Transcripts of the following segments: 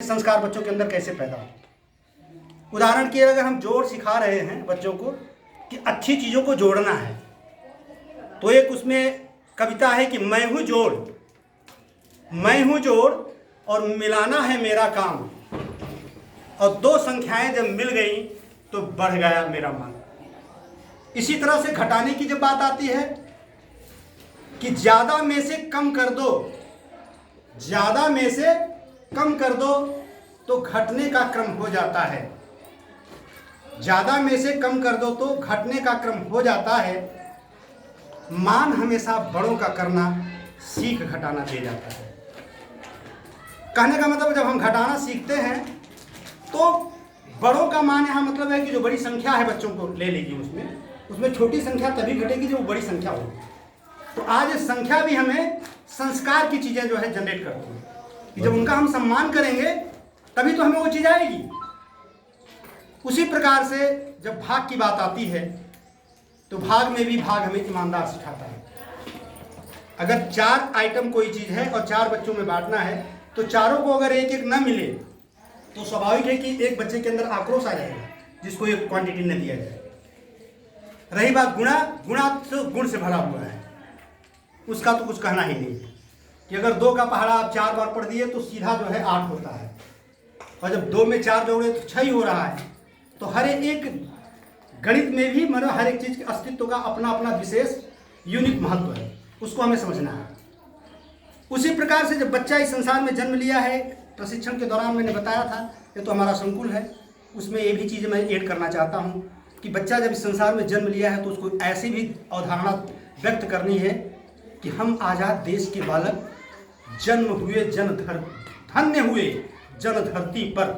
संस्कार बच्चों के अंदर कैसे पैदा हो। उदाहरण के अगर हम जोड़ सिखा रहे हैं बच्चों को कि अच्छी चीज़ों को जोड़ना है, तो एक उसमें कविता है कि मैं हूँ जोड़ और मिलाना है मेरा काम, और दो संख्याएं जब मिल गई तो बढ़ गया मेरा मन। इसी तरह से घटाने की जब बात आती है कि ज़्यादा में से कम कर दो, ज़्यादा में से कम कर दो तो घटने का क्रम हो जाता है। ज़्यादा में से कम कर दो तो घटने का क्रम हो जाता है। मान हमेशा बड़ों का करना सीख घटाना दे जाता है। कहने का मतलब जब हम घटाना सीखते हैं तो बड़ों का मान यहाँ मतलब है कि जो बड़ी संख्या है बच्चों को ले लीजिए, उसमें छोटी संख्या तभी घटेगी जब वो बड़ी संख्या होगी। तो आज संख्या भी हमें संस्कार की चीज़ें जो है जनरेट करती है कि जब उनका हम सम्मान करेंगे तभी तो हमें वो चीज़ आएगी। उसी प्रकार से जब भाग की बात आती है तो भाग में भी भाग हमें ईमानदार सिखाता है। अगर 4 आइटम कोई चीज़ है और 4 बच्चों में बांटना है तो चारों को अगर एक एक न मिले तो स्वाभाविक है कि एक बच्चे के अंदर आक्रोश आ जाएगा जिसको एक क्वांटिटी न दिया जाए। रही बात गुणा तो गुण से भरा हुआ है, उसका तो कुछ कहना ही नहीं कि अगर 2 का पहाड़ा आप 4 बार पढ़ दिए तो सीधा जो है 8 होता है, और जब 2 में 4 जोड़े तो 6 ही हो रहा है। तो हर एक गणित में भी मतलब हर एक चीज़ के अस्तित्व का अपना अपना विशेष यूनिक महत्व है, उसको हमें समझना है। उसी प्रकार से जब बच्चा इस संसार में जन्म लिया है, प्रशिक्षण के दौरान मैंने बताया था, ये तो हमारा संकुल है, उसमें ये भी चीज़ें मैं ऐड करना चाहता हूँ कि बच्चा जब इस संसार में जन्म लिया है तो उसको ऐसी भी अवधारणा व्यक्त करनी है कि हम आज़ाद देश के बालक जन्म हुए धन्य हुए जन धरती पर,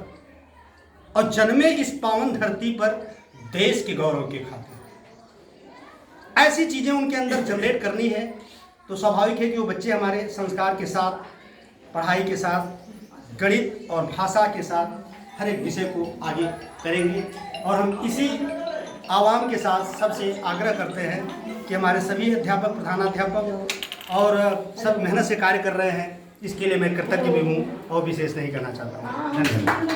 और जन्मे इस पावन धरती पर देश के गौरव के खातिर। ऐसी चीज़ें उनके अंदर जनरेट करनी है तो स्वाभाविक है कि वो बच्चे हमारे संस्कार के साथ, पढ़ाई के साथ, गणित और भाषा के साथ हर एक विषय को आगे करेंगे। और हम इसी आवाम के साथ सबसे आग्रह करते हैं कि हमारे सभी अध्यापक, प्रधानाध्यापक और सब मेहनत से कार्य कर रहे हैं, इसके लिए मैं कृतज्ञ भी हूँ और विशेष नहीं करना चाहता हूँ। धन्यवाद।